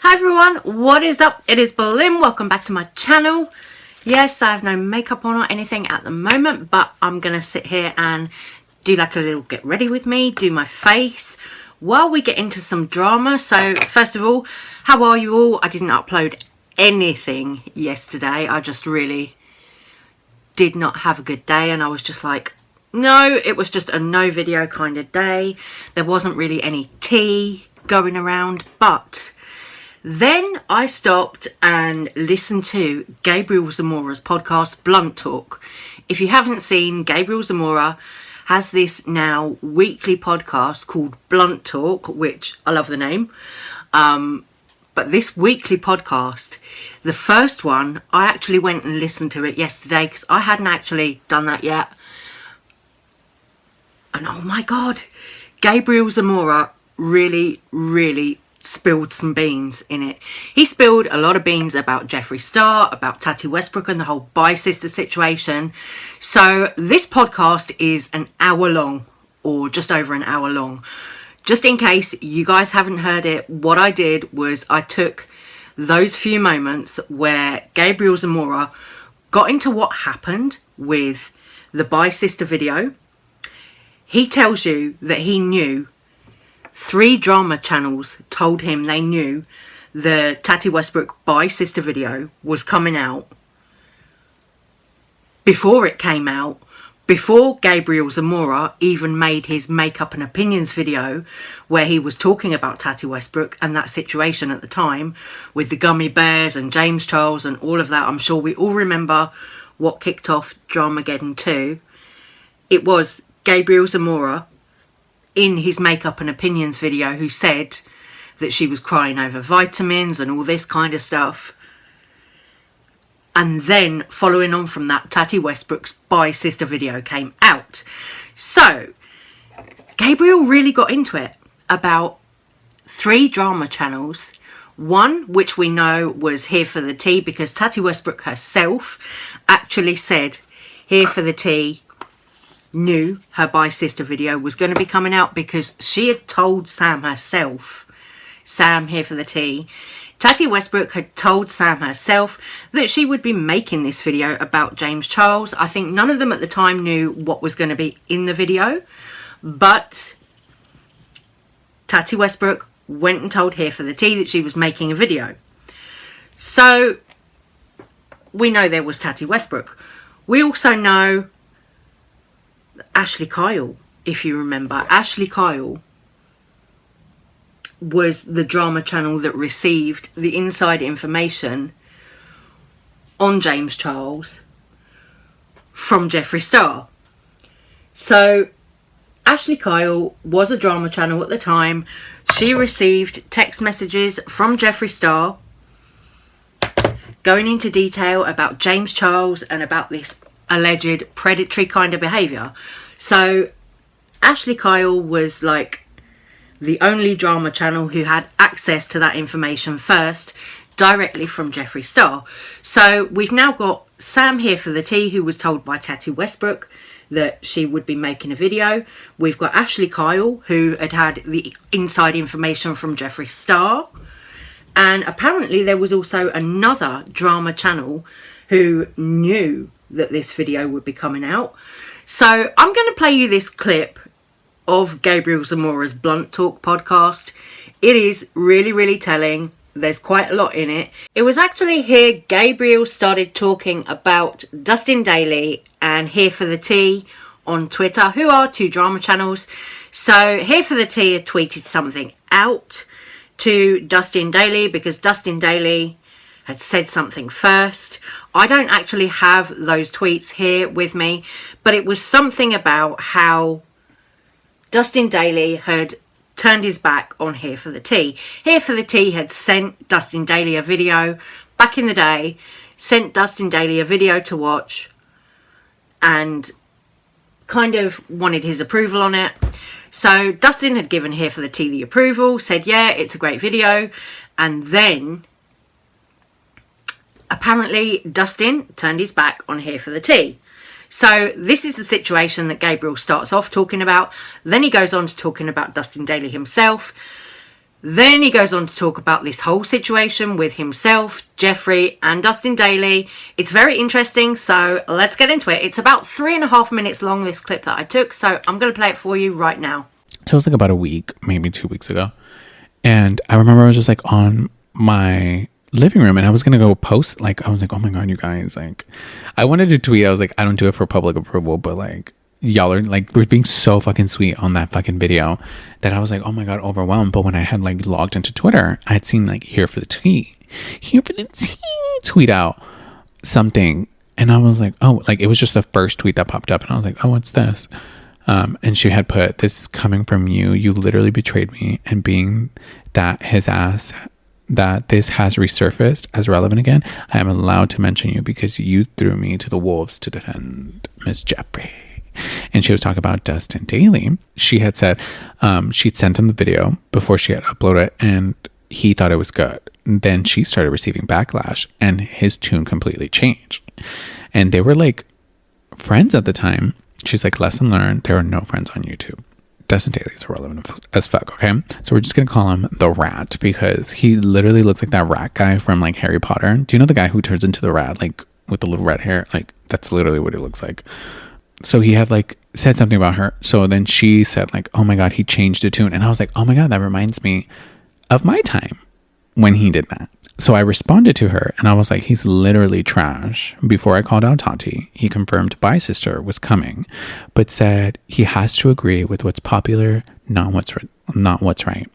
Hi everyone, what is up? It is Berlin. Welcome back to my channel. Yes, I have no makeup on or anything at the moment, but I'm gonna sit here and do like a little get ready with me, do my face while we get into some drama. So first of all, how are you all? I didn't upload anything yesterday. I just really did not have a good day, and I was just like, no, it was just a no video kind of day. There wasn't really any tea going around, but then I stopped and listened to Gabriel Zamora's podcast, Blunt Talk. If you haven't seen, Gabriel Zamora has this now weekly podcast called Blunt Talk, which I love the name. But this weekly podcast, the first one, I actually went and listened to it yesterday because I hadn't actually done that yet. And oh my God, Gabriel Zamora really spilled some beans in it. He spilled a lot of beans about Jeffree Star, about Tati Westbrook and the whole Bye Sister situation. So this podcast is an hour long, or just over an hour long. Just in case you guys haven't heard it, what I did was I took those few moments where Gabriel Zamora got into what happened with the Bye Sister video. He tells you that he knew 3 drama channels told him they knew the Tati Westbrook Bye Sister video was coming out before it came out, before Gabriel Zamora even made his makeup and opinions video where he was talking about Tati Westbrook and that situation at the time with the gummy bears and James Charles and all of that. I'm sure we all remember what kicked off Dramageddon 2. It was Gabriel Zamora in his makeup and opinions video who said that she was crying over vitamins and all this kind of stuff. And then following on from that, Tati Westbrook's Bye Sister video came out. So Gabriel really got into it about 3 drama channels. One, which we know was Here for the Tea, because Tati Westbrook herself actually said Here for the Tea knew her Bye Sister video was going to be coming out because she had told Sam herself, Sam Here for the Tea, Tati Westbrook had told Sam herself that she would be making this video about James Charles. I think none of them at the time knew what was going to be in the video, but Tati Westbrook went and told Here for the Tea that she was making a video. So we know there was Tati Westbrook. We also know Ashley Kyle, if you remember. Ashley Kyle was the drama channel that received the inside information on James Charles from Jeffree Star. So Ashley Kyle was a drama channel at the time. She received text messages from Jeffree Star going into detail about James Charles and about this alleged predatory kind of behaviour. So Ashley Kyle was like the only drama channel who had access to that information first, directly from Jeffree Star. So we've now got Sam Here for the Tea, who was told by Tati Westbrook that she would be making a video. We've got Ashley Kyle, who had had the inside information from Jeffree Star. And apparently there was also another drama channel who knew that this video would be coming out. So I'm going to play you this clip of Gabriel Zamora's Blunt Talk podcast. It is really telling. There's quite a lot in it. It was actually here Gabriel started talking about Dustin Dailey and Here for the Tea on Twitter, who are 2 drama channels. So Here for the Tea had tweeted something out to Dustin Dailey because Dustin Dailey had said something first. I don't actually have those tweets here with me, but it was something about how Dustin Dailey had turned his back on Here for the Tea. Here for the Tea had sent Dustin Dailey a video back in the day, sent Dustin Dailey a video to watch and kind of wanted his approval on it. So Dustin had given Here for the Tea the approval, said, yeah, it's a great video. And then apparently Dustin turned his back on Here for the Tea. So this is the situation that Gabriel starts off talking about. Then he goes on to talking about Dustin Dailey himself. Then he goes on to talk about this whole situation with himself, Jeffree, and Dustin Dailey. It's very interesting, so let's get into it. It's about 3.5 minutes long, this clip that I took, so I'm going to play it for you right now. So it was like about a week, maybe 2 weeks ago. And I remember I was just like on my living room and I was going to go post, like, I was like, oh my God, you guys, like, I wanted to tweet. I was like, I don't do it for public approval, but like, y'all are like, we're being so fucking sweet on that fucking video that I was like, oh my God, overwhelmed. But when I had like logged into Twitter, I had seen like here for the tea tweet out something. And I was like, oh, like it was just the first tweet that popped up. And I was like, oh, what's this? And she had put, this is coming from you. You literally betrayed me. And being that that this has resurfaced as relevant again, I am allowed to mention you because you threw me to the wolves to defend Miss Jeffree. And she was talking about Dustin Dailey. She had said she'd sent him the video before she had uploaded it and he thought it was good. Then she started receiving backlash and his tune completely changed. And they were like friends at the time. She's like, lesson learned, there are no friends on YouTube. Dustin Dailey is irrelevant as fuck, okay? So we're just gonna call him the Rat because he literally looks like that rat guy from like Harry Potter. Do you know the guy who turns into the rat, like with the little red hair? Like that's literally what he looks like. So he had like said something about her. So then she said like, oh my God, he changed the tune. And I was like, oh my God, that reminds me of my time when he did that. So I responded to her and I was like, he's literally trash. Before I called out Tati, he confirmed Bye Sister was coming, but said he has to agree with what's popular, not what's right.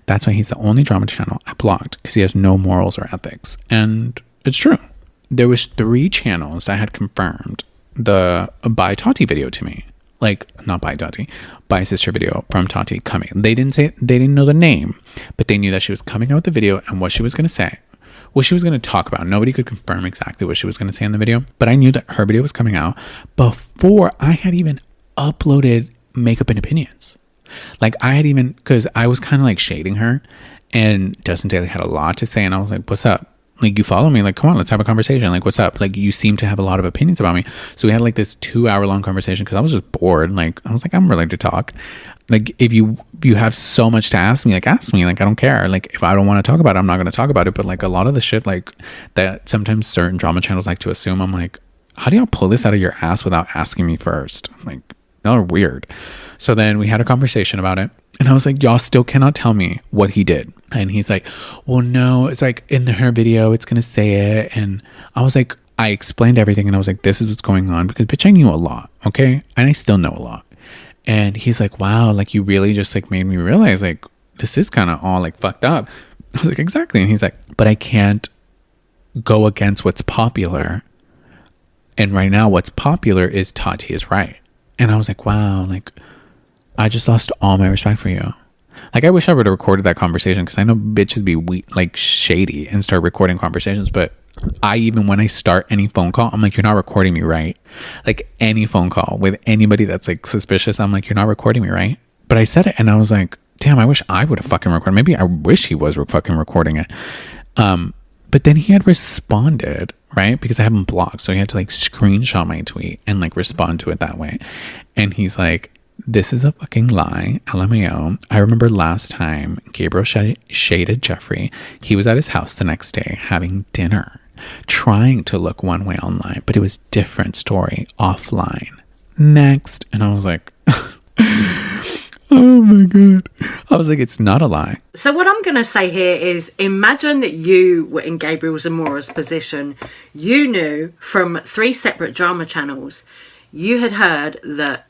That's why he's the only drama channel I blocked because he has no morals or ethics. And it's true. There was 3 channels that had confirmed the Bye Tati video to me. Like, not Bye Tati, Bye Sister video from Tati coming. They didn't know the name, but they knew that she was coming out with the video and what she was going to say, what she was going to talk about. Nobody could confirm exactly what she was going to say in the video, but I knew that her video was coming out before I had even uploaded Makeup and Opinions. Like I had even, because I was kind of like shading her and Dustin Dailey had a lot to say and I was like, what's up? Like, you follow me? Like, come on, let's have a conversation. Like, what's up? Like, you seem to have a lot of opinions about me. So we had like this 2-hour long conversation because I was just bored. Like, I was like, I'm willing to talk. Like, if you have so much to ask me, like, ask me. Like, I don't care. Like, if I don't want to talk about it, I'm not going to talk about it. But like a lot of the shit, like that sometimes certain drama channels like to assume, I'm like, how do y'all pull this out of your ass without asking me first? Like, y'all are weird. So then we had a conversation about it. And I was like, y'all still cannot tell me what he did. And he's like, well, no, it's like in her video, it's going to say it. And I was like, I explained everything. And I was like, this is what's going on. Because bitch, I knew a lot. Okay. And I still know a lot. And he's like, wow, like you really just like made me realize like, this is kind of all like fucked up. I was like, exactly. And he's like, but I can't go against what's popular. And right now what's popular is Tati is right. And I was like, wow, like I just lost all my respect for you. Like, I wish I would have recorded that conversation because I know bitches be like shady and start recording conversations. But even when I start any phone call, I'm like, you're not recording me, right? Like any phone call with anybody that's like suspicious, I'm like, you're not recording me, right? But I said it and I was like, damn, I wish I would have fucking recorded. Maybe I wish he was fucking recording it. But then he had responded, right? Because I have him blocked. So he had to like screenshot my tweet and like respond to it that way. And he's like, this is a fucking lie. LMAO. I remember last time Gabriel shaded Jeffree. He was at his house the next day having dinner, trying to look one way online, but it was different story offline. Next. And I was like, oh my God. I was like, it's not a lie. So what I'm going to say here is imagine that you were in Gabriel Zamora's position. You knew from 3 separate drama channels, you had heard that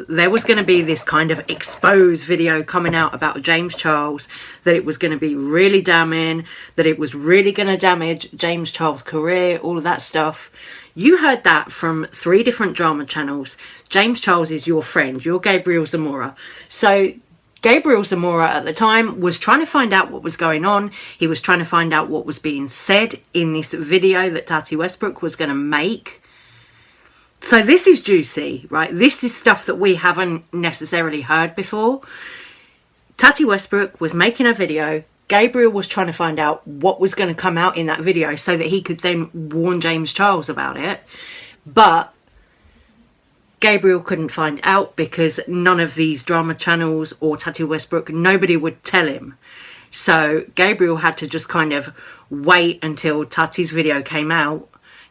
there was going to be this kind of exposed video coming out about James Charles, that it was going to be really damning, that it was really going to damage James Charles' career, all of that stuff. You heard that from 3 different drama channels. James Charles is your friend. You're Gabriel Zamora. So Gabriel Zamora at the time was trying to find out what was going on. He was trying to find out what was being said in this video that Tati Westbrook was going to make. So this is juicy, right? This is stuff that we haven't necessarily heard before. Tati Westbrook was making a video. Gabriel was trying to find out what was going to come out in that video so that he could then warn James Charles about it. But Gabriel couldn't find out because none of these drama channels or Tati Westbrook, nobody would tell him. So Gabriel had to just kind of wait until Tati's video came out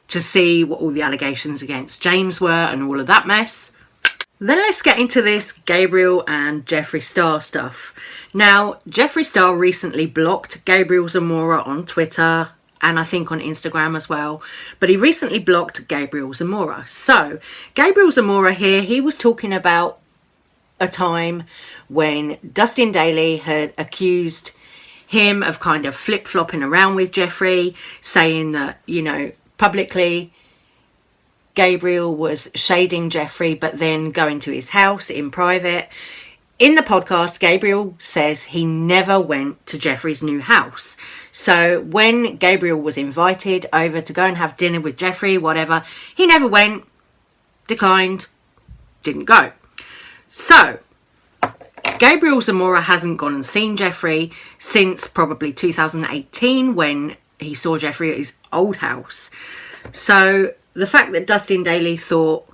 to see what all the allegations against James were and all of that mess. Then let's get into this Gabriel and Jeffree Star stuff. Now, Jeffree Star recently blocked Gabriel Zamora on Twitter and I think on Instagram as well. But he recently blocked Gabriel Zamora. So, Gabriel Zamora here, he was talking about a time when Dustin Daly had accused him of kind of flip-flopping around with Jeffree, saying that, you know, publicly Gabriel was shading Jeffree, but then going to his house in private. In the podcast, Gabriel says he never went to Jeffree's new house. So when Gabriel was invited over to go and have dinner with Jeffree, whatever, he never went, declined, didn't go. So Gabriel Zamora hasn't gone and seen Jeffree since probably 2018 when he saw Jeffree at his old house. So the fact that Dustin Daly thought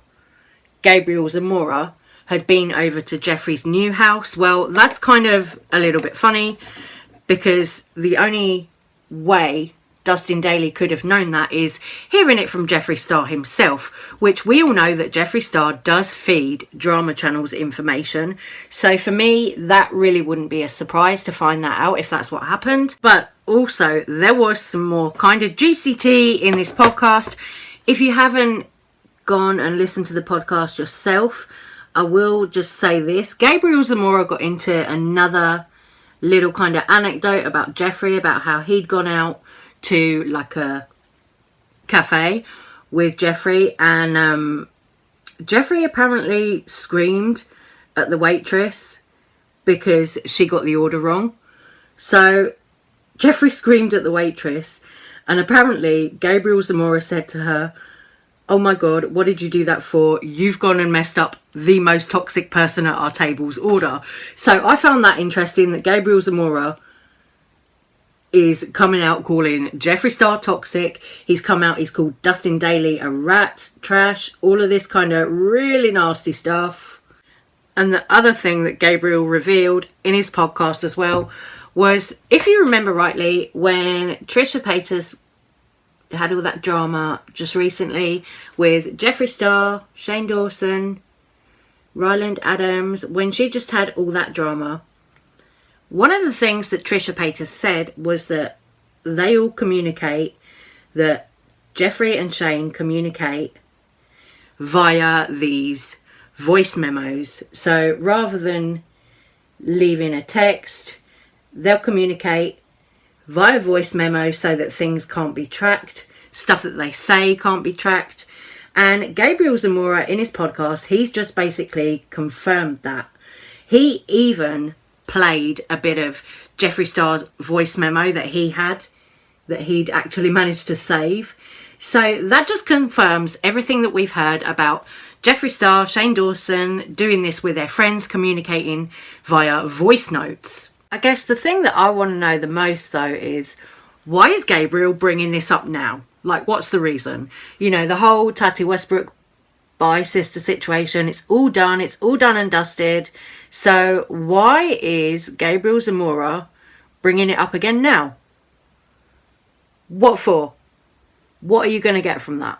Gabriel Zamora had been over to Jeffree's new house, well, that's kind of a little bit funny, because the only way Dustin Daly could have known that is hearing it from Jeffree Star himself, which we all know that Jeffree Star does feed drama channels information. So for me, that really wouldn't be a surprise to find that out if that's what happened. But also, there was some more kind of juicy tea in this podcast. If you haven't gone and listened to the podcast yourself, I will just say this. Gabriel Zamora got into another little kind of anecdote about Jeffree, about how he'd gone out to like a cafe with Jeffree, and Jeffree apparently screamed at the waitress because she got the order wrong. So Jeffree screamed at the waitress, and apparently Gabriel Zamora said to her, "Oh my God, what did you do that for? You've gone and messed up the most toxic person at our table's order." So I found that interesting that Gabriel Zamora is coming out calling Jeffree Star toxic. He's come out, he's called Dustin Daly a rat, trash, all of this kind of really nasty stuff. And the other thing that Gabriel revealed in his podcast as well was, if you remember rightly, when Trisha Paytas had all that drama just recently with Jeffree Star, Shane Dawson, Ryland Adams, when she just had all that drama, one of the things that Trisha Paytas said was that they all communicate, that Jeffree and Shane communicate via these voice memos. So rather than leaving a text, they'll communicate via voice memo so that things can't be tracked, stuff that they say can't be tracked. And Gabriel Zamora, in his podcast, he's just basically confirmed that. He even played a bit of Jeffree Star's voice memo that he had, that he'd actually managed to save. So that just confirms everything that we've heard about Jeffree Star, Shane Dawson doing this with their friends, communicating via voice notes. I guess the thing that I want to know the most, though, is why is Gabriel bringing this up now? Like, what's the reason? You know, the whole Tati Westbrook Bye Sister situation, it's all done and dusted. So why is Gabriel Zamora bringing it up again now? What for? What are you going to get from that?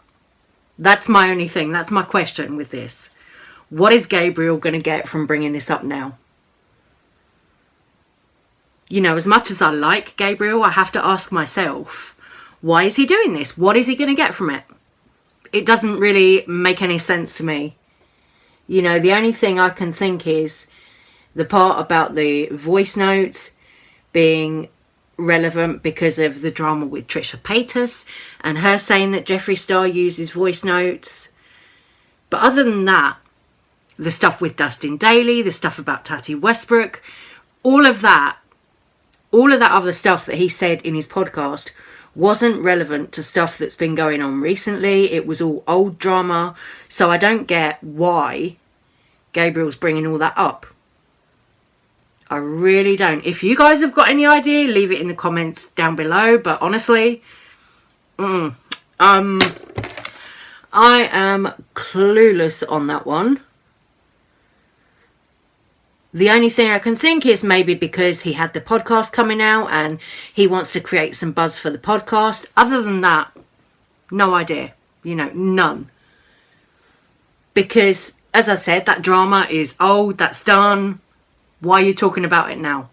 That's my only thing. That's my question with this. What is Gabriel going to get from bringing this up now? You know, as much as I like Gabriel, I have to ask myself, why is he doing this? What is he going to get from it? It doesn't really make any sense to me. You know, the only thing I can think is the part about the voice notes being relevant because of the drama with Trisha Paytas and her saying that Jeffree Star uses voice notes. But other than that, the stuff with Dustin Daly, the stuff about Tati Westbrook, all of that other stuff that he said in his podcast wasn't relevant to stuff that's been going on recently. It was all old drama. So I don't get why Gabriel's bringing all that up. I really don't. If you guys have got any idea, leave it in the comments down below. But honestly, I am clueless on that one. The only thing I can think is maybe because he had the podcast coming out and he wants to create some buzz for the podcast. Other than that, no idea. You know, none. Because, as I said, that drama is old, that's done. Why are you talking about it now?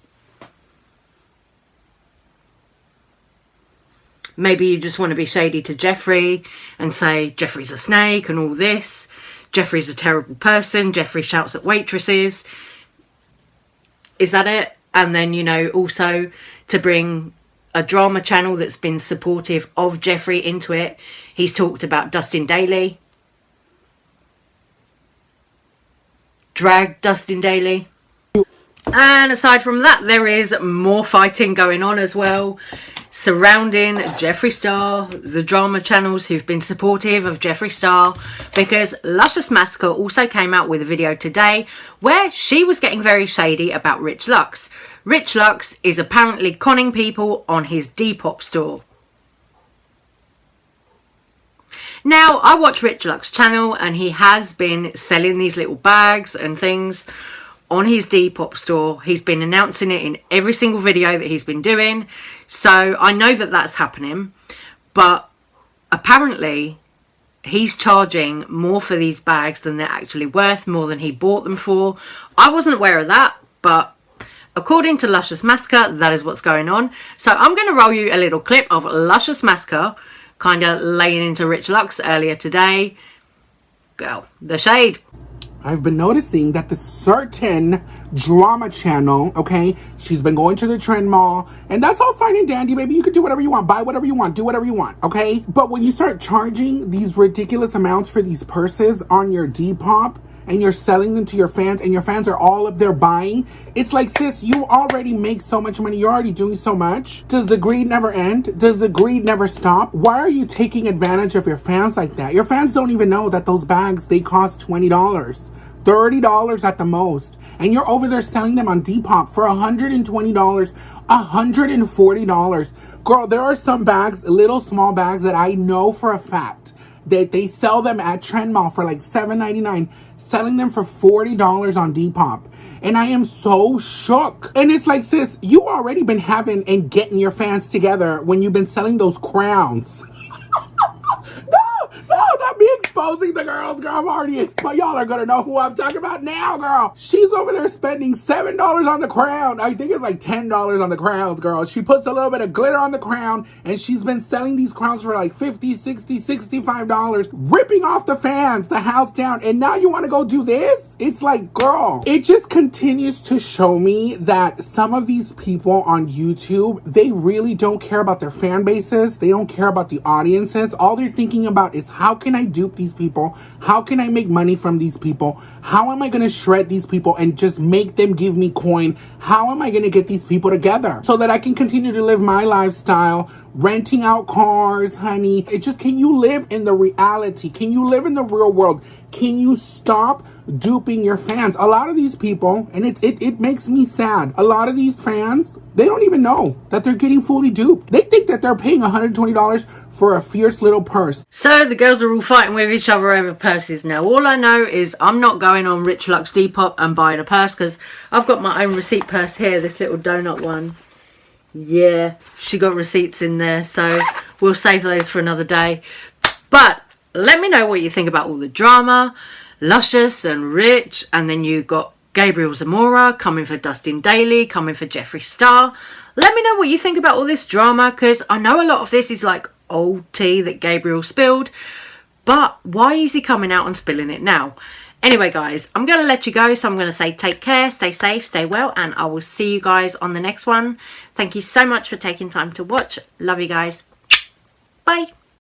Maybe you just want to be shady to Jeffrey and say Jeffrey's a snake and all this. Jeffrey's a terrible person. Jeffrey shouts at waitresses. Is that it? And then, you know, also to bring a drama channel that's been supportive of Jeffrey into it. He's talked about Dustin Daly. Drag Dustin Daly. And aside from that, there is more fighting going on as well surrounding Jeffree Star, the drama channels who've been supportive of Jeffree Star, because Lushious Massacr also came out with a video today where she was getting very shady about Rich Lux. Rich Lux is apparently conning people on his Depop store. Now, I watch Rich Lux channel and he has been selling these little bags and things on his Depop store. He's been announcing it in every single video that he's been doing. So I know that that's happening. But apparently he's charging more for these bags than they're actually worth, more than he bought them for. I wasn't aware of that, but according to Lushious Massacr, that is what's going on. So I'm going to roll you a little clip of Lushious Massacr kind of laying into Rich Lux earlier today. Girl, the shade. I've been noticing that the certain drama channel, okay, she's been going to the Trend Mall, and that's all fine and dandy, baby. You can do whatever you want, buy whatever you want, do whatever you want, okay? But when you start charging these ridiculous amounts for these purses on your Depop, and you're selling them to your fans, and your fans are all up there buying, it's like, sis, you already make so much money. You're already doing so much. Does the greed never end? Does the greed never stop? Why are you taking advantage of your fans like that? Your fans don't even know that those bags, they cost $20, $30 at the most. And you're over there selling them on Depop for $120, $140. Girl, there are some bags, little small bags, that I know for a fact that they sell them at Trend Mall for like $7.99, selling them for $40 on Depop. And I am so shook. And it's like, sis, you already been having and getting your fans together when you've been selling those crowns. No, not me exposing the girls, girl. I'm already exposed. Y'all are gonna know who I'm talking about now, girl. She's over there spending $7 on the crown. I think it's like $10 on the crowns, girl. She puts a little bit of glitter on the crown, and she's been selling these crowns for like $50, $60, $65, ripping off the fans, the house down. And now you want to go do this? It's like, girl, it just continues to show me that some of these people on YouTube, they really don't care about their fan bases. They don't care about the audiences. All they're thinking about is, how can I dupe these people? How can I make money from these people? How am I going to shred these people and just make them give me coin? How am I going to get these people together so that I can continue to live my lifestyle, renting out cars, honey? It just, can you live in the reality? Can you live in the real world? Can you stop duping your fans? A lot of these people, and it makes me sad, a lot of these fans, they don't even know that they're getting fully duped. They think that they're paying $120 for a fierce little purse. So the girls are all fighting with each other over purses now. All I know is I'm not going on Rich Lux Depop and buying a purse, because I've got my own receipt purse here, this little donut one. Yeah, she got receipts in there, so we'll save those for another day. But let me know what you think about all the drama, Lushious and Rich, and then you got Gabriel Zamora coming for Dustin Daly, coming for Jeffree Star. Let me know what you think about all this drama, because I know a lot of this is like old tea that Gabriel spilled, but why is he coming out and spilling it now? Anyway, guys, I'm going to let you go, so I'm going to say take care, stay safe, stay well, and I will see you guys on the next one. Thank you so much for taking time to watch. Love you guys. Bye.